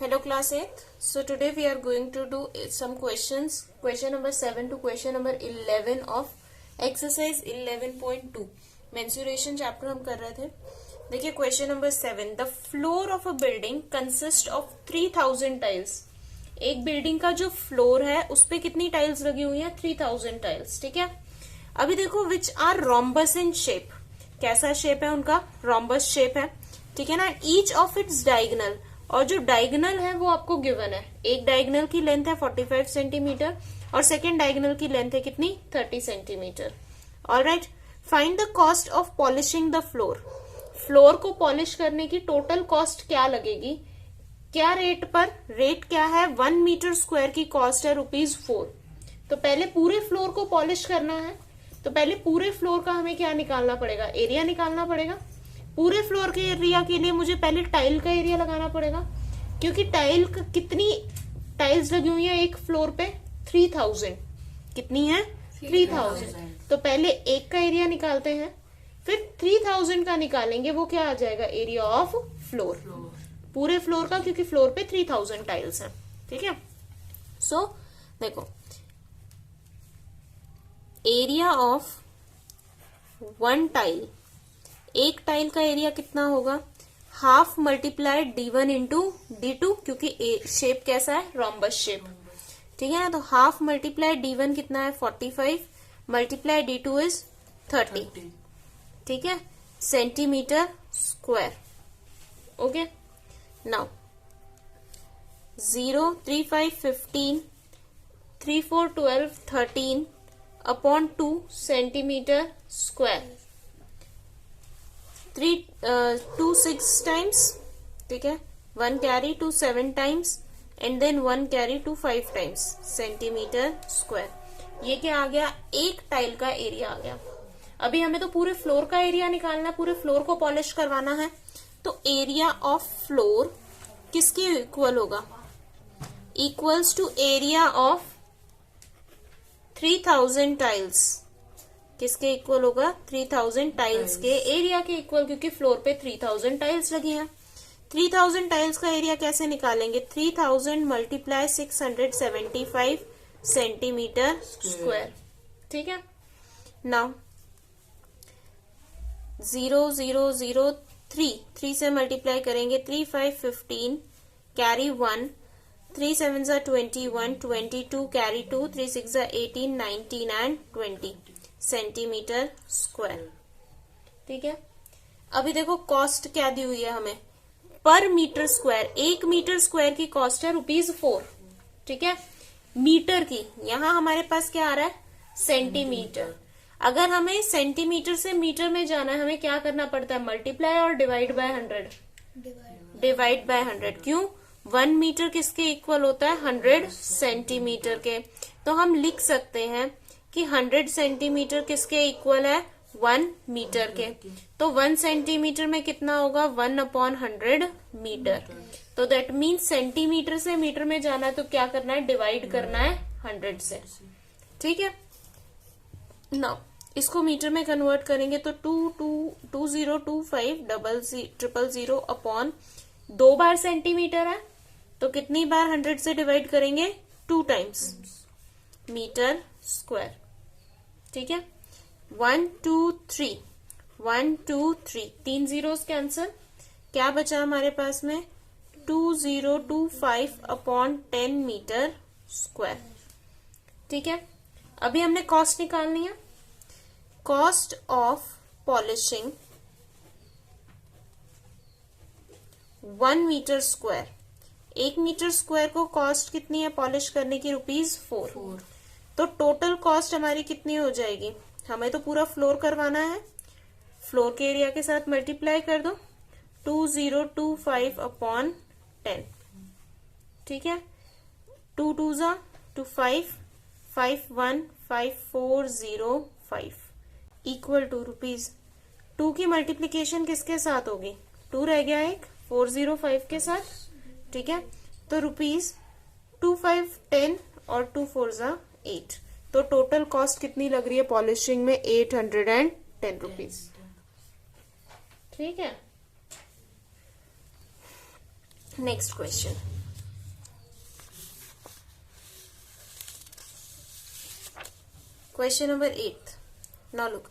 Hello class 8th. So today we are going to do some questions. Question number 7 to question number 11 of exercise 11.2. Mensuration chapter हम कर रहे थे. देखिए question number 7. The floor of a building consists of 3000 tiles. एक building का जो floor है उस पे कितनी टाइल्स लगी हुई है? 3000 टाइल्स. ठीक है. अभी देखो which are rhombus in shape. कैसा शेप है उनका? rhombus शेप है. ठीक है ना. Each of its diagonal, और जो डायगोनल है वो आपको गिवन है. एक डायगोनल की लेंथ है 45 सेंटीमीटर और सेकेंड डायगोनल की लेंथ है कितनी? 30 centimetre. Alright. Find the cost of polishing the floor. Floor को पॉलिश करने की टोटल कॉस्ट क्या लगेगी? क्या रेट पर? रेट क्या है? 1 मीटर स्क्वायर की कॉस्ट है ₹4. तो पहले पूरे फ्लोर को पॉलिश करना है तो पहले पूरे फ्लोर का हमें क्या निकालना पड़ेगा? एरिया निकालना पड़ेगा. पूरे फ्लोर के एरिया के लिए मुझे पहले टाइल का एरिया लगाना पड़ेगा क्योंकि टाइल कितनी टाइल्स लगी हुई है एक फ्लोर पे? 3000. कितनी है? 3000. तो पहले एक का एरिया निकालते हैं फिर 3000 का निकालेंगे. वो क्या आ जाएगा? Area of floor. पूरे फ्लोर का, क्योंकि फ्लोर पे 3000 टाइल्स हैं. ठीक है. सो देखो एरिया ऑफ वन टाइल, एक टाइल का एरिया कितना होगा? Half multiplied D1 into D2, क्योंकि शेप कैसा है? Rhombus shape. ठीक है ना. तो हाफ मल्टीप्लाइड D1 कितना है? 45 मल्टीप्लाइड D2 इज 30. ठीक है. Centimetre square. Okay. Now 0, 3, 5, 15, 3, 4, 12, 13 upon 2 centimetre square. 2 6 times. ठीक है. 1 carry 2 7 times and then 1 carry 2 5 times centimetre square. ये क्या आ गया? एक टाइल का एरिया आ गया. अभी हमें तो पूरे फ्लोर का एरिया निकालना है, पूरे फ्लोर को पॉलिश करवाना है. तो एरिया ऑफ फ्लोर किसके इक्वल होगा? Equals to area of 3000 tiles. किसके इक्वल होगा? 3000 टाइल्स के एरिया के इक्वल, क्योंकि फ्लोर पे 3000 टाइल्स लगी हैं. 3000 टाइल्स का एरिया कैसे निकालेंगे? 3000 मल्टीप्लाई 675 सेंटीमीटर स्क्वायर. ठीक है. नाउ 0 0 0 3 से मल्टीप्लाई करेंगे. 3 5 15 carry 1, 3 7 21, 22 carry 2, 3 6 18, 19 and 20 centimetre square. ठीक है. अभी देखो कॉस्ट क्या दी हुई है हमें? पर मीटर स्क्वायर. 1 मीटर स्क्वायर की कॉस्ट है ₹4. ठीक है. मीटर की. यहां हमारे पास क्या आ रहा है? सेंटीमीटर. अगर हमें सेंटीमीटर से मीटर में जाना है हमें क्या करना पड़ता है? मल्टीप्लाई और डिवाइड बाय 100. Divide by 100. क्यों? 1 मीटर किसके इक्वल होता है? 100 सेंटीमीटर के. तो हम लिख सकते हैं कि 100 सेंटीमीटर किसके इक्वल है? 1 मीटर के. तो 1 सेंटीमीटर में कितना होगा? 1/100 मीटर. तो दैट मीन्स सेंटीमीटर से मीटर में जाना है तो क्या करना है? डिवाइड करना है 100 से. ठीक है. नाउ इसको मीटर में कन्वर्ट करेंगे तो 20250000 अपॉन 2 बार सेंटीमीटर है तो कितनी बार 100 से डिवाइड करेंगे? 2 टाइम्स मीटर स्क्वायर. ठीक है. 1 2 3 1 2 3 3 जीरोस कैंसिल. क्या बचा हमारे पास में? 2025 अपॉन 10 मीटर स्क्वायर. ठीक है. अभी हमने कॉस्ट निकालनी है. Cost of polishing 1 metre square. 1 metre square को कॉस्ट कितनी है पॉलिश करने की? ₹4. तो टोटल कॉस्ट हमारी कितनी हो जाएगी? हमें तो पूरा फ्लोर करवाना है. फ्लोर के एरिया के साथ मल्टीप्लाई कर दो. 2025 अपॉन 10. ठीक है. 2 2 2 5 5 1 5405 इक्वल टू ₹2 की मल्टीप्लीकेशन किसके साथ होगी? 2 रह गया एक 405 के साथ. ठीक है. तो ₹2510 और 2 4 8. तो टोटल कॉस्ट कितनी लग रही है पॉलिशिंग में? ₹810. ठीक है. Next question. Question number 8. Now look,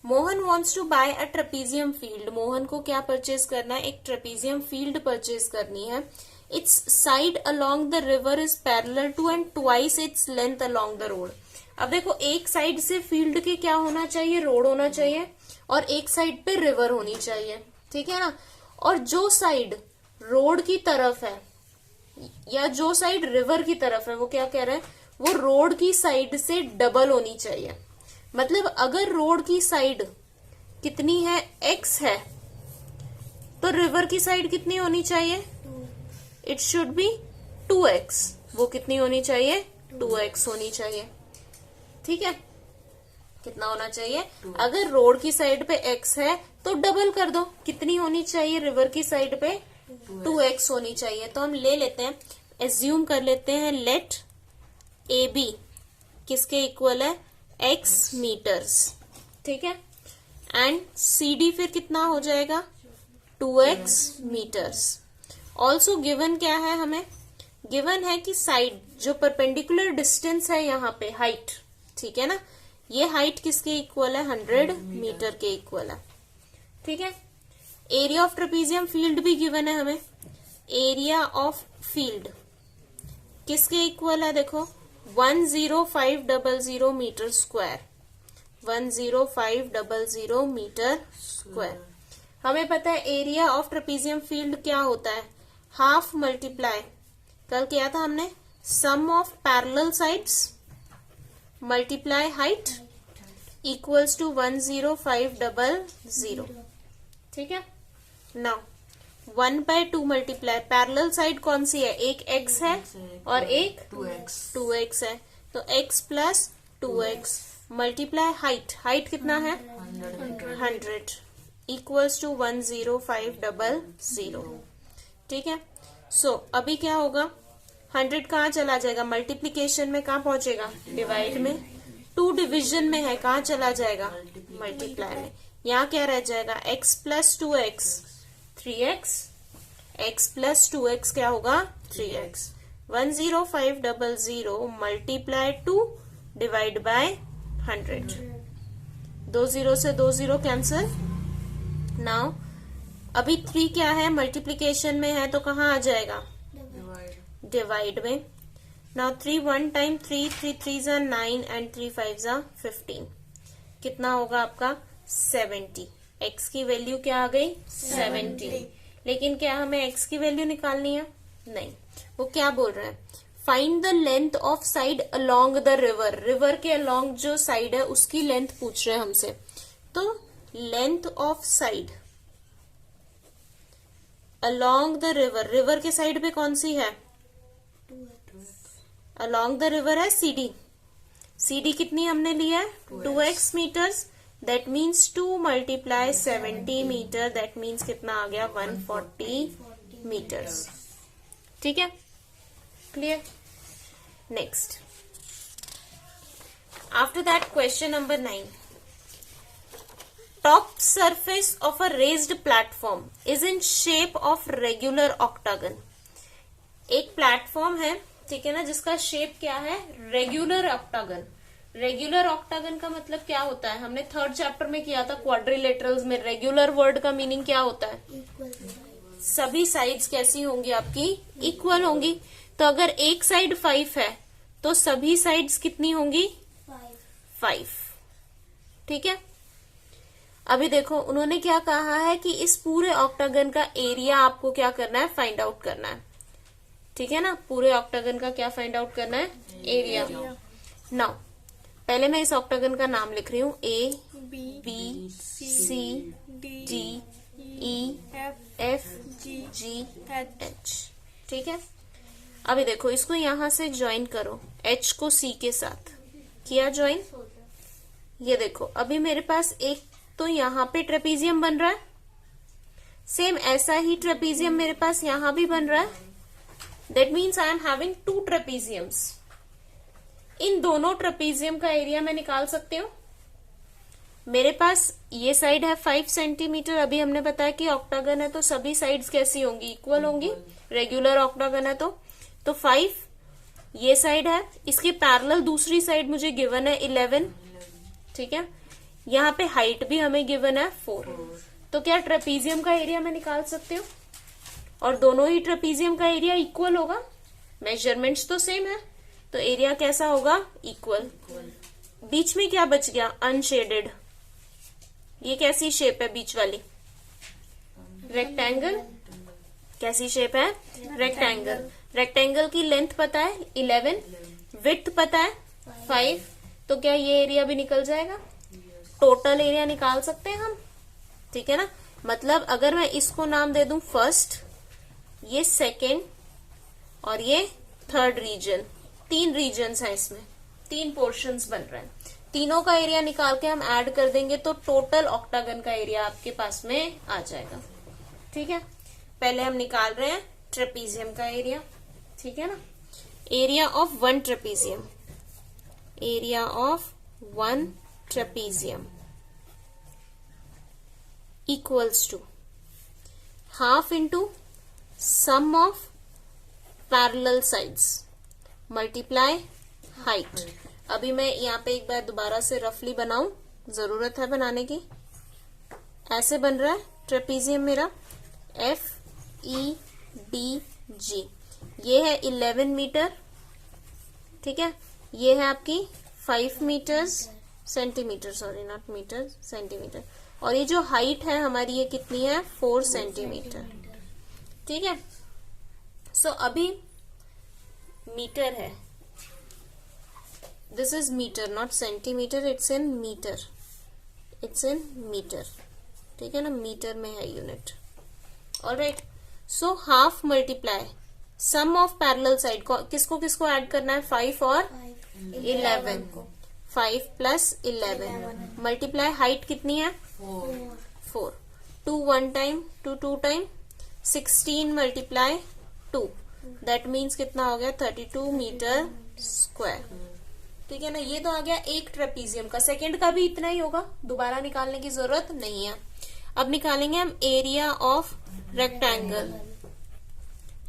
Mohan wants to buy a trapezium field. Mohan को क्या परचेज करना है? एक ट्रेपीजियम फील्ड परचेज करनी है. Its side along the river is parallel to and twice its length along the road. अब देखो, एक साइड से फील्ड के क्या होना चाहिए? रोड होना चाहिए, और एक साइड पे रिवर होनी चाहिए. ठीक है ना. और जो साइड रोड की तरफ है या जो साइड रिवर की तरफ है, वो क्या कह रहा है? वो रोड की साइड से डबल होनी चाहिए. मतलब अगर रोड की साइड कितनी है? x है, तो रिवर की साइड कितनी होनी चाहिए? It should be 2x. वो कितनी होनी चाहिए? 2x होनी चाहिए. ठीक है. कितना होना चाहिए? अगर रोड की साइड पे x है तो डबल कर दो. कितनी होनी चाहिए? रिवर की साइड पे 2x होनी चाहिए. तो हम ले लेते हैं, एज्यूम कर लेते हैं, लेट AB किसके इक्वल है? x metres. ठीक है. एंड CD फिर कितना हो जाएगा? 2x metres. ऑल्सो गिवन क्या है हमें? गिवन है कि साइड जो परपेंडिकुलर डिस्टेंस है यहाँ पे, हाइट, ठीक है ना, ये हाइट किसके इक्वल है? 100 मीटर के इक्वल है. ठीक है. एरिया ऑफ ट्रेपीजियम फील्ड भी गिवन है हमें. एरिया ऑफ फील्ड किसके इक्वल है? देखो, 10500 मीटर स्क्वायर. 10500 metre square. हमें पता है एरिया ऑफ ट्रेपीजियम फील्ड क्या होता है? हाफ मल्टीप्लाई, कल किया था हमने, sum of parallel sides multiply height equals to 10500. ठीक है. नाउ 1/2 मल्टीप्लाई, पैरेलल साइड कौन सी है? एक x है और एक 2x है, तो x plus 2x multiply height. Height कितना है? 100 इक्वल्स टू 10500. ठीक है. सो अभी क्या होगा? 100 कहाँ चला जाएगा? मल्टीप्लीकेशन में कहाँ पहुंचेगा? डिवाइड में. 2 डिविजन में है, कहाँ चला जाएगा? मल्टीप्लाई में. यहाँ क्या रह जाएगा? x plus 2x 3x, x plus 2x क्या होगा? 3x. 10500 multiply 2 divide by 100. 2 0 से 2 0 कैंसिल. नाउ अभी 3 क्या है? मल्टीप्लीकेशन में है, तो कहाँ आ जाएगा? डिवाइड में. Now 3 1 time 3 3 9 and 3 5 15. कितना होगा आपका? 70. x की वैल्यू क्या आ गई? 70. लेकिन क्या हमें x की वैल्यू निकालनी है? नहीं. वो क्या बोल रहा है? Find the length of side along the river. River के अलोंग जो साइड है उसकी लेंथ पूछ रहे हैं हमसे. तो length of side along the river, river के साइड पे कौन सी है? अलोंग द रिवर है CD. CD कितनी हमने लिया है? 2x metres. That means 2 multiply 70 metre. That means कितना आ गया? 140 मीटर्स. ठीक है. Clear. Next. After that question number 9. Top surface of a raised platform is in shape of regular octagon. एक प्लेटफॉर्म है, ठीक है ना, जिसका शेप क्या है? Regular octagon. रेगुलर ऑक्टागन का मतलब क्या होता है? हमने 3rd चैप्टर में किया था क्वाड्रिलेटरल्स में. रेगुलर वर्ड का मीनिंग क्या होता है? सभी साइड्स कैसी होंगी आपकी? इक्वल होंगी. तो अगर एक साइड 5 है तो सभी साइड्स कितनी होंगी? 5. ठीक है. अभी देखो, उन्होंने क्या कहा है कि इस पूरे ऑक्टागन का एरिया आपको क्या करना है? फाइंड आउट करना है. ठीक है ना. पूरे ऑक्टागन का क्या फाइंड आउट करना है? एरिया. नाउ पहले मैं इस ऑक्टागन का नाम लिख रही हूँ. A B C D E F G H. ठीक है. अभी देखो, इसको यहां से ज्वाइन करो. H को C के साथ किया ज्वाइन. ये देखो, अभी मेरे पास एक तो यहाँ पे ट्रेपीजियम बन रहा है. सेम ऐसा ही ट्रेपीजियम मेरे पास यहाँ भी बन रहा है. That means I am having 2 ट्रेपीजियम्स. इन दोनों ट्रेपीजियम का एरिया मैं निकाल सकती हूँ. मेरे पास ये साइड है 5 सेंटीमीटर. अभी हमने बताया कि ऑक्टागन है तो सभी साइड्स कैसी होंगी? इक्वल होंगी. रेगुलर ऑक्टागन है तो 5 ये साइड है. इसके पैरेलल दूसरी साइड मुझे गिवन है 11. ठीक है। यहाँ पे हाइट भी हमें गिवन है 4, तो क्या ट्रेपीजियम का एरिया मैं निकाल सकती हूँ? और दोनों ही ट्रेपीजियम का एरिया इक्वल होगा, मेजरमेंट्स तो सेम है, तो एरिया कैसा होगा? इक्वल। बीच में क्या बच गया? अनशेडेड। ये कैसी शेप है बीच वाली? रेक्टेंगल। कैसी शेप है? रेक्टेंगल। रेक्टेंगल की लेंथ पता है 11, विड्थ पता है 5, तो क्या ये एरिया भी निकल जाएगा? टोटल एरिया निकाल सकते हैं हम, ठीक है ना। मतलब अगर मैं इसको नाम दे दूं फर्स्ट, ये सेकेंड और ये थर्ड रीजन, 3 रीजन्स हैं इसमें, 3 पोर्शंस बन रहे हैं। तीनों का एरिया निकाल के हम ऐड कर देंगे तो टोटल ऑक्टागन का एरिया आपके पास में आ जाएगा, ठीक है। पहले हम निकाल रहे हैं ट्रेपीजियम का एरिया, ठीक है ना। Area of 1 trapezium, area of 1 trapezium equals to half into sum of parallel sides multiply height. अभी मैं यहाँ पे एक बार दोबारा से रफली बनाऊं, जरूरत है बनाने की। ऐसे बन रहा है ट्रेपीजियम मेरा FEDG, ये है 11 मीटर, ठीक है। ये है आपकी 5 metres centimetre, sorry not metre, centimetre. और ये जो हाइट है हमारी ये कितनी है? 4 सेंटीमीटर, ठीक है। सो अभी मीटर है, this is metre not centimetre, its in metre, its in metre, ठीक है ना, मीटर में है unit. Alright, so half multiply sum of parallel side को, किसको किसको ऐड करना है? 5 और 11, 5 प्लस 11 मल्टीप्लाई हाइट कितनी है? 4, 2 1 time, 2 2 time, 16 multiply 2, that means कितना हो गया? 32 मीटर स्क्वायर, ठीक है ना। ये तो आ गया एक ट्रेपीजियम का। सेकंड का भी इतना ही होगा, दोबारा निकालने की जरूरत नहीं है। अब निकालेंगे हम area of rectangle.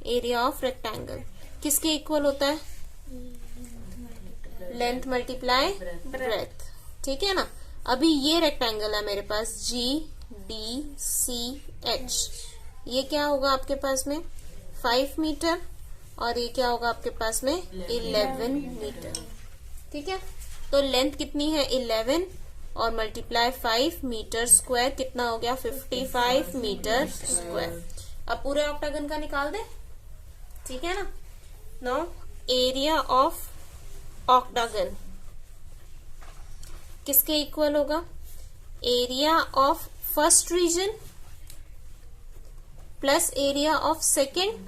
Area of rectangle किसके इक्वल होता है? लेंथ मल्टीप्लाई ब्रेथ, ठीक है ना। अभी ये रेक्टेंगल है मेरे पास GDCH, ये क्या होगा आपके पास में? 5 मीटर, और ये क्या होगा आपके पास में? 11 मीटर, ठीक है। तो लेंथ कितनी है? 11 और मल्टीप्लाई 5 मीटर स्क्वायर, कितना हो गया? 55 मीटर स्क्वायर। अब पूरे ऑक्टागन का निकाल दे, ठीक है ना। नाउ एरिया ऑफ ऑक्टागन किसके इक्वल होगा? Area of first region plus area of second.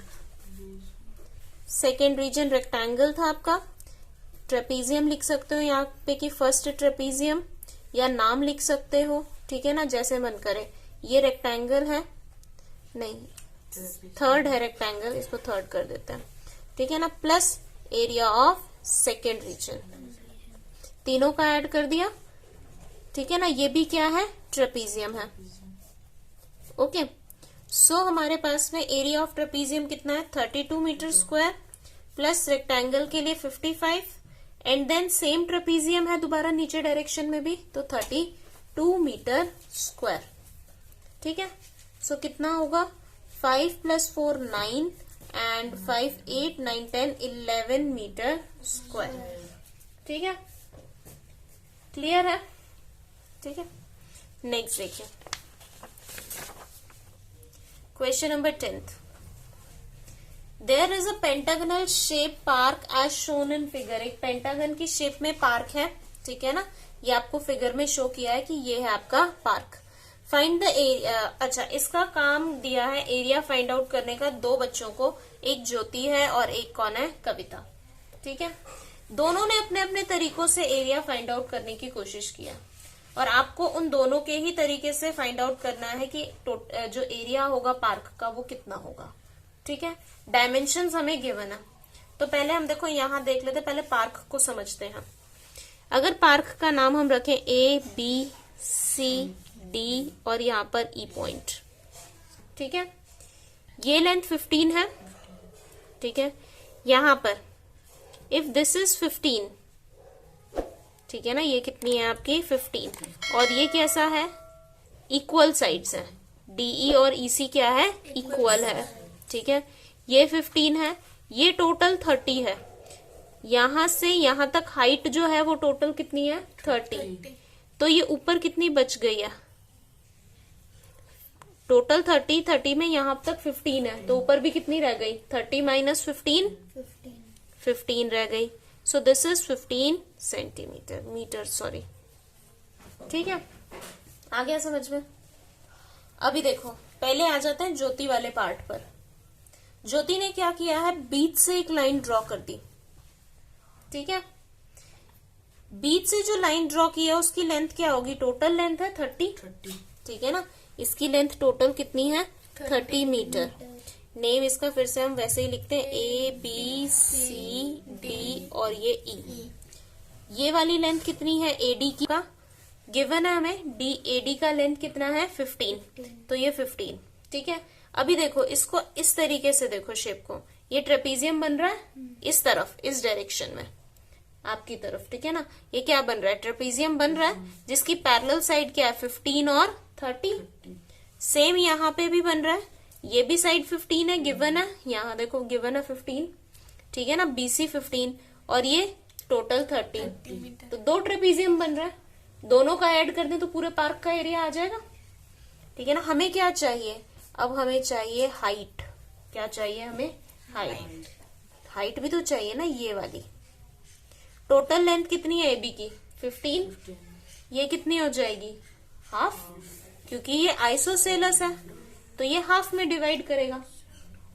Second region rectangle था आपका, ट्रेपीजियम लिख सकते हो यहाँ पे कि फर्स्ट ट्रेपीजियम, या नाम लिख सकते हो, ठीक है ना, जैसे मन करे। ये रेक्टेंगल है, नहीं थर्ड है रेक्टेंगल, इसको थर्ड कर देते हैं, ठीक है ना, plus area of second region, तीनों का ऐड कर दिया, ठीक है ना। ये भी क्या है? ट्रेपीजियम है, ओके। सो हमारे पास में एरिया ऑफ ट्रेपीजियम कितना है? 32 मीटर स्क्वायर, प्लस रेक्टेंगल के लिए 55, एंड देन सेम ट्रेपीजियम है दोबारा नीचे डायरेक्शन में भी, तो 32 मीटर स्क्वायर, ठीक है। सो कितना होगा? 5 + 4 9 एंड 5 8 9 10 11 मीटर स्क्वायर, ठीक है। क्लियर है? ठीक है। नेक्स्ट देखिए question number 10th। There is a pentagonal shape park as shown in figure. एक पेंटागन की शेप में पार्क है, ठीक है ना, ये आपको फिगर में शो किया है कि ये है आपका पार्क। Find the area. अच्छा, इसका काम दिया है एरिया फाइंड आउट करने का दो बच्चों को, एक ज्योति है और एक कौन है? कविता, ठीक है। दोनों ने अपने अपने तरीकों से एरिया फाइंड आउट करने की कोशिश किया, और आपको उन दोनों के ही तरीके से फाइंड आउट करना है कि जो एरिया होगा पार्क का वो कितना होगा, ठीक है। डायमेंशंस हमें गिवन है, तो पहले हम देखो यहां देख लेते, पहले पार्क को समझते हैं। अगर पार्क का नाम हम रखें ABCD और यहाँ पर E पॉइंट, ठीक है, ये लेंथ 15 है, ठीक है। यहां पर इफ दिस इज 15, ठीक है ना। ये कितनी है आपकी 15, और ये कैसा है, इक्वल साइड्स है, डीई और ईसी क्या है, इक्वल है, ठीक है। ये 15 है, ये टोटल 30 है, यहां से यहां तक हाइट जो है वो टोटल कितनी है 30, तो ये ऊपर कितनी बच गई है, टोटल 30 में यहां तक 15 है, तो ऊपर भी कितनी रह गई, 30 माइनस 15 रह गई। So this is 15 centimetre, metre sorry, ठीक है। आ गया समझ में। अभी देखो पहले आ जाते हैं ज्योति वाले पार्ट पर। ज्योति ने क्या किया है, बीच से एक लाइन ड्रॉ कर दी, ठीक है। बीच से जो लाइन ड्रॉ की है उसकी लेंथ क्या होगी, टोटल लेंथ है 30, ठीक है ना। इसकी लेंथ टोटल कितनी है 30 मीटर। नेम इसका फिर से हम वैसे ही लिखते हैं, ए बी सी डी और ये ई। ये वाली लेंथ कितनी है एडी की, का गिवन है हमें, डी एडी का लेंथ कितना है 15, तो ये 15, ठीक है। अभी देखो इसको इस तरीके से देखो शेप को, ये ट्रेपीजियम बन रहा है इस तरफ, इस डायरेक्शन में आपकी तरफ, ठीक है ना। ये क्या बन रहा है, ट्रेपीजियम बन रहा है, जिसकी पैरेलल साइड क्या है 15 और 30। सेम यहाँ पे भी बन रहा है, ये भी साइड 15 है, गिवन है, यहाँ देखो गिवन है 15, ठीक है ना, बीसी 15 और ये टोटल 30, तो 2 ट्रेपीजियम बन रहा है, दोनों का ऐड कर दें तो पूरे पार्क का एरिया आ जाएगा, ठीक है ना। हमें क्या चाहिए, अब हमें चाहिए हाइट, क्या चाहिए हमें, हाइट। हाइट भी तो चाहिए ना, ये वाली। टोटल लेंथ कितनी है एबी की 15, ये कितनी हो जाएगी हाफ, क्योंकि ये आइसोसेलस है तो ये हाफ में डिवाइड करेगा,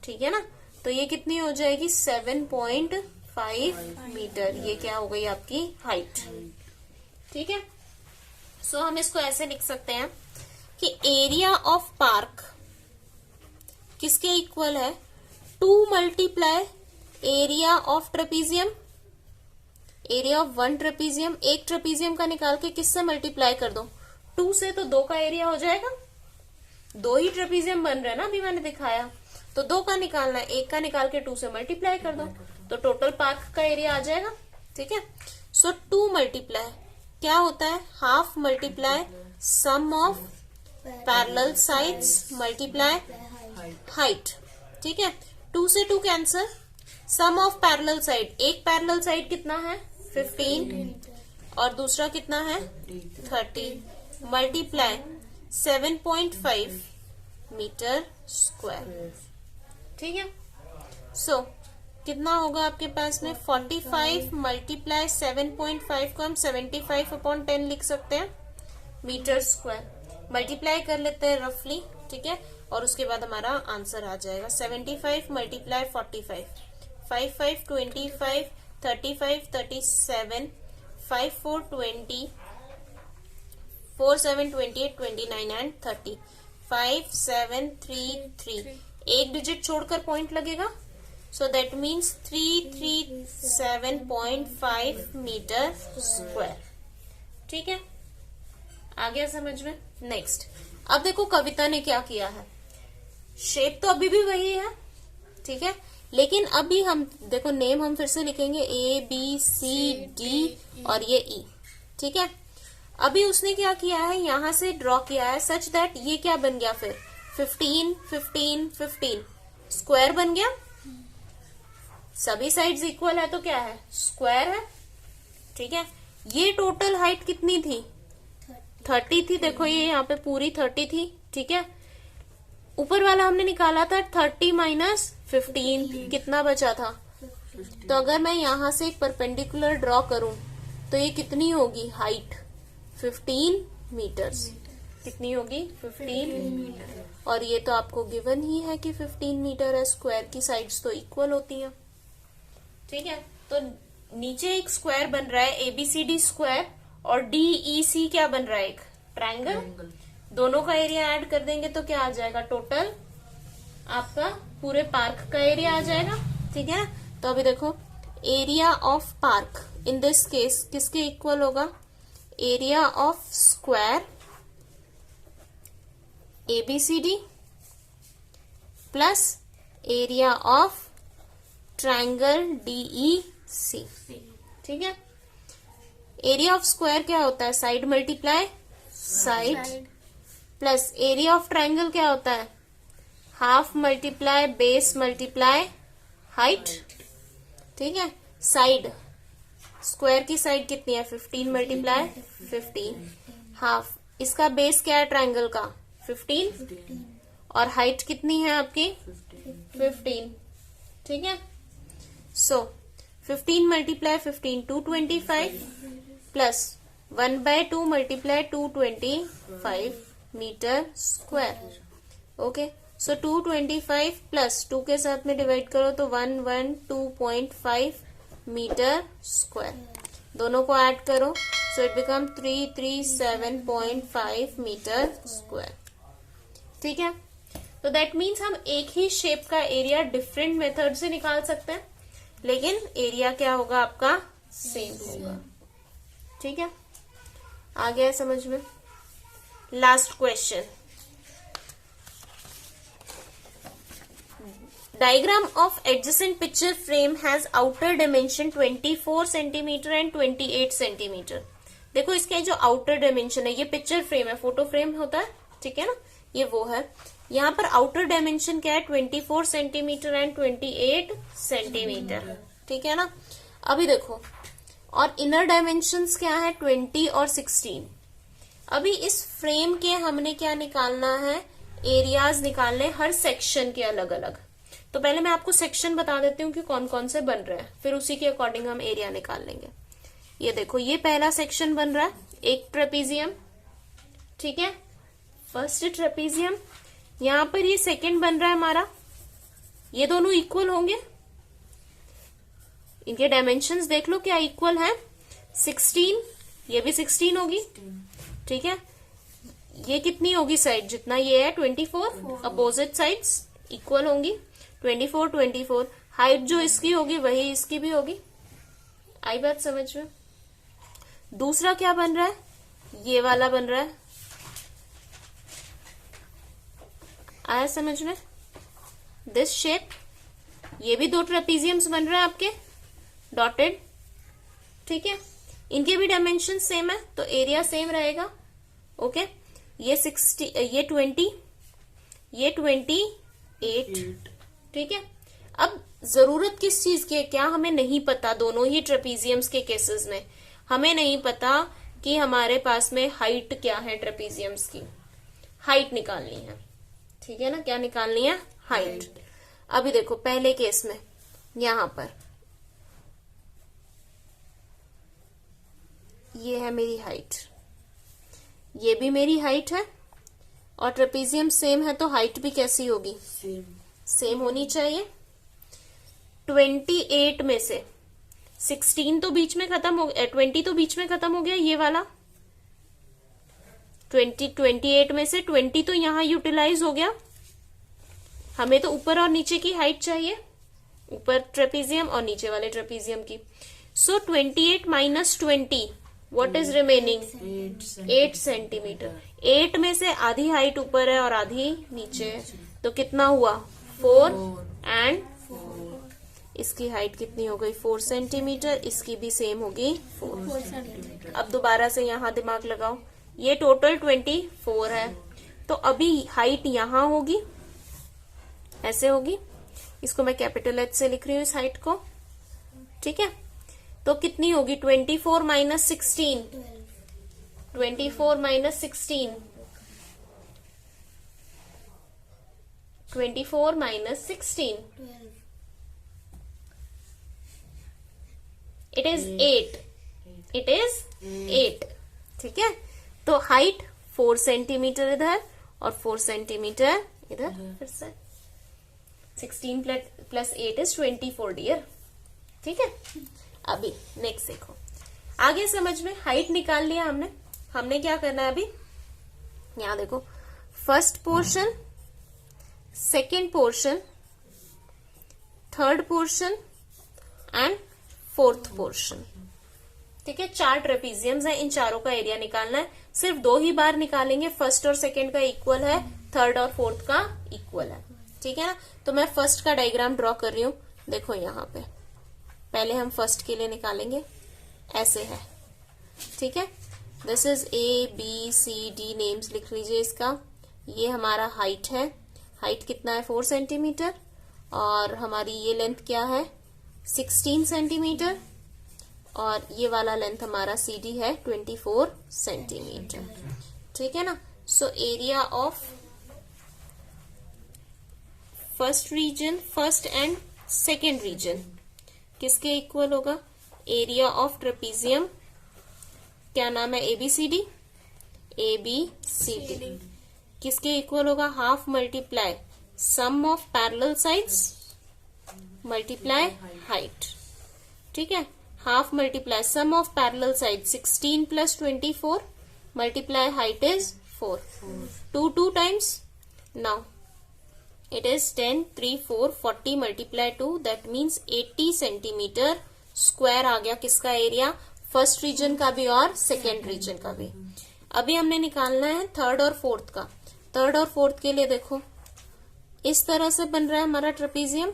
ठीक है ना। तो ये कितनी हो जाएगी 7.5 मीटर, ये क्या हो गई आपकी हाइट, ठीक है। सो हम इसको ऐसे लिख सकते हैं कि एरिया ऑफ पार्क किसके इक्वल है, 2 multiply area of trapezium, area of 1 trapezium, एक ट्रेपीजियम का निकाल के किससे मल्टीप्लाई कर दो, 2 से, तो 2 का एरिया हो जाएगा, 2 ही ट्रेपीजियम बन रहे हैं ना, अभी मैंने दिखाया, तो 2 का निकालना है, एक का निकाल के 2 से मल्टीप्लाई कर दो, तो टोटल पार्क का एरिया आ जाएगा, ठीक है। सो 2 मल्टीप्लाई क्या होता है, half multiply sum of parallel sides multiply height, ठीक है। 2 से 2 cancel, sum of parallel side, एक पैरेलल साइड कितना है 15 और दूसरा कितना है 30, मल्टीप्लाई 7.5 मीटर स्क्वायर, ठीक है। सो कितना होगा आपके पास में 45 मल्टीप्लाई 7.5 को हम 75/10 लिख सकते हैं मीटर स्क्वायर, मल्टीप्लाई कर लेते हैं रफली, ठीक है, और उसके बाद हमारा आंसर आ जाएगा 75 मल्टीप्लाई 45, 5 5 25, 35 37, 5 4 20, 4 7 28, 29 एंड 30, 5 7 3 3, एक डिजिट छोड़कर पॉइंट लगेगा, so that means 337.5 metre square, ठीक है। आ गया समझ में। नेक्स्ट, अब देखो कविता ने क्या किया है, शेप तो अभी भी वही है, ठीक है, लेकिन अभी हम देखो नेम हम फिर से लिखेंगे ए बी सी डी और ये ई, ठीक है। अभी उसने क्या किया है, यहां से ड्रॉ किया है सच दैट ये क्या बन गया, फिर 15 15 15 स्क्वायर बन गया, सभी साइड्स इक्वल है तो क्या है स्क्वायर है, ठीक है। ये टोटल हाइट कितनी थी 30 थी, देखो ये यहाँ पे पूरी 30 थी, ठीक है। ऊपर वाला हमने निकाला था 30 माइनस 15, कितना बचा था, तो अगर मैं यहाँ से एक परपेंडिकुलर ड्रॉ करूं तो ये कितनी होगी हाइट 15 मीटर्स, कितनी होगी 15 मीटर, और ये तो आपको गिवन ही है कि 15 मीटर है, स्क्वायर की साइड्स तो इक्वल होती हैं, ठीक है। तो नीचे एक स्क्वायर बन रहा है एबीसीडी स्क्वायर, और डीईसी क्या बन रहा है, एक ट्रायंगल, दोनों का एरिया ऐड कर देंगे तो क्या आ जाएगा, टोटल आपका पूरे पार्क का एरिया आ जाएगा, ठीक है। तो अभी देखो area of park in this case किसके इक्वल होगा, area of square A B C D plus area of triangle D E C, ठीक है। एरिया ऑफ स्क्वायर क्या होता है? Side multiply side, plus area of triangle क्या होता है? Half multiply base multiply height. ठीक है, साइड, स्क्वायर की साइड कितनी है? 15 मल्टीप्लाई 15, हाफ, इसका बेस क्या है ट्राइंगल का? 15, और हाइट कितनी है आपकी? 15। ठीक है, so 15 multiply 15 225 plus 1/2 multiply 225 metre square. Okay, so 225 plus 2 के साथ में डिवाइड करो तो 112.5 मीटर स्क्वायर। दोनों को ऐड करो, so it become 337.5 metre square. ठीक है, तो दैट मीन्स हम एक ही शेप का एरिया डिफरेंट मेथड से निकाल सकते हैं, लेकिन एरिया क्या होगा आपका? सेम होगा। ठीक है, आ गया समझ में? Last question, diagram of adjacent picture frame has outer dimension 24 centimetre and 28 centimetre. देखो इसके जो आउटर डायमेंशन है, ये पिक्चर फ्रेम है, फोटो फ्रेम होता है, ठीक है ना, ये वो है। यहाँ पर आउटर डायमेंशन क्या है? 24 सेंटीमीटर एंड 28 सेंटीमीटर। ठीक है ना, अभी देखो, और इनर डायमेंशंस क्या है? 20 और 16। अभी इस फ्रेम के हमने क्या निकालना है? एरियाज निकालने, हर सेक्शन के अलग अलग। तो पहले मैं आपको सेक्शन बता देती हूँ कि कौन कौन से बन रहे हैं, फिर उसी के अकॉर्डिंग हम एरिया निकाल लेंगे। ये देखो, ये पहला सेक्शन बन रहा है, एक ट्रेपीजियम। ठीक है, फर्स्ट ट्रेपीजियम। यहां पर ये सेकंड बन रहा है हमारा, ये दोनों इक्वल होंगे, इनके डायमेंशंस देख लो क्या इक्वल है? 16, ये भी 16 होगी। ठीक है, ये कितनी होगी साइड? जितना ये है 24, अपोजिट साइड्स इक्वल होंगी, 24 24। हाइट जो इसकी होगी वही इसकी भी होगी। आई बात समझ में? दूसरा क्या बन रहा है? ये वाला बन रहा है, आया समझ में? दिस शेप, ये भी दो ट्रेपीजियम्स बन रहे हैं आपके डॉटेड। ठीक है, इनके भी डायमेंशन सेम है तो एरिया सेम रहेगा। ओके, ये 60, ये 20, ये 28। ठीक है, अब जरूरत किस चीज की है? क्या हमें नहीं पता? दोनों ही ट्रेपीजियम्स के केसेस में हमें नहीं पता कि हमारे पास में हाइट क्या है ट्रेपीजियम्स की, हाइट निकालनी है। ठीक है ना, क्या निकालनी है? हाइट। अभी देखो पहले केस में यहां पर ये है मेरी हाइट, ये भी मेरी हाइट है, और ट्रेपीजियम सेम है तो हाइट भी कैसी होगी? सेम होनी चाहिए। 28 में से 16 तो बीच में खत्म हो गया, 20 तो बीच में खत्म हो गया, ये वाला 28 में से 20 तो यहां यूटिलाइज हो गया। हमें तो ऊपर और नीचे की हाइट चाहिए, ऊपर ट्रेपीजियम और नीचे वाले ट्रेपीजियम की। सो 28 minus 20, what is remaining? 8 centimetre. 8 में से आधी हाइट ऊपर है और आधी नीचे है, तो कितना हुआ? 4 एंड 4। इसकी हाइट कितनी हो गई? 4 सेंटीमीटर। इसकी भी सेम होगी 4 सेंटीमीटर। अब दोबारा से यहां दिमाग लगाओ, ये टोटल 24 है, तो अभी हाइट यहां होगी, ऐसे होगी। इसको मैं कैपिटल एच से लिख रही हूँ इस हाइट को। ठीक है, तो कितनी होगी? 24 minus 16, 24 minus 16, 24 minus 16, it is 8, it is 8। ठीक है, तो हाइट 4 सेंटीमीटर इधर और 4 सेंटीमीटर इधर। फिर से 16 प्लस 8 इज 24 डियर। ठीक है, अभी नेक्स्ट देखो, आगे समझ में। हाइट निकाल लिया हमने, हमने क्या करना है अभी? यहां देखो, first portion, second portion, third portion and fourth portion. ठीक है, 4 ट्रेपीजियम्स हैं, इन चारों का एरिया निकालना है। सिर्फ 2 ही बार निकालेंगे, फर्स्ट और सेकेंड का इक्वल है, थर्ड और फोर्थ का इक्वल है। ठीक है ना, तो मैं फर्स्ट का डायग्राम ड्रॉ कर रही हूं। देखो यहां पे पहले हम फर्स्ट के लिए निकालेंगे, ऐसे है। ठीक है, दिस इज ABCD नेम्स लिख लीजिए इसका। ये हमारा हाइट है, हाइट कितना है 4 सेंटीमीटर, और हमारी ये लेंथ क्या है 16 सेंटीमीटर, और ये वाला लेंथ हमारा CD है 24 सेंटीमीटर। ठीक है ना। So area of first region, first and second region किसके इक्वल होगा? एरिया ऑफ ट्रेपीजियम, क्या नाम है, ABCD, ABCD किसके इक्वल होगा? Half multiply sum of parallel sides multiply height. ठीक है, half multiply sum of parallel side 16 plus 24 multiply height is 4, 2 times, now it is 10 3 4 40 multiply 2 that means 80 centimetre square आ गया किसका एरिया? फर्स्ट रीजन का भी और second reason का भी। अभी हमने निकालना है थर्ड और फोर्थ का। थर्ड और फोर्थ के लिए देखो इस तरह से बन रहा है हमारा trapezium,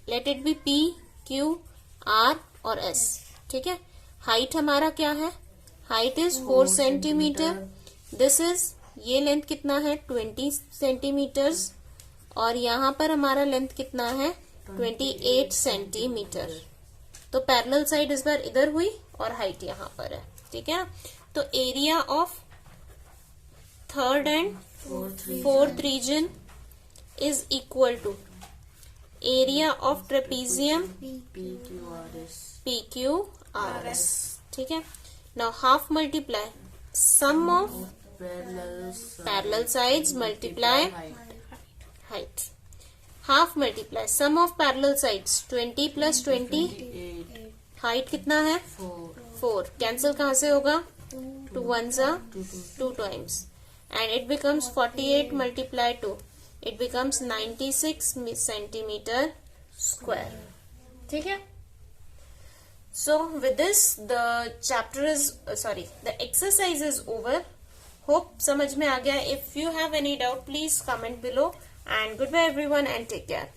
let it be P Q R और S। ठीक है, हाइट हमारा क्या है? Height is 4 centimetre, this is, ये लेंथ कितना है 20 सेंटीमीटर्स, और यहाँ पर हमारा लेंथ कितना है 28 सेंटीमीटर। तो पैरेलल साइड इस बार इधर हुई और हाइट यहाँ पर है। ठीक है ना, तो area of third and fourth region is equal to area of trapezium PQRS। ठीक है, now half multiply sum of parallel sides multiply height, half multiply sum of parallel sides 20 plus 20, height कितना है 4, कैंसिल कहां से होगा 2 1s are 2 times and it becomes 48 multiply 2, it becomes 96 centimeter square. ठीक है, so with this the chapter is the exercise is over. Hope समझ में आ गया. If you have any doubt please comment below and goodbye everyone and take care.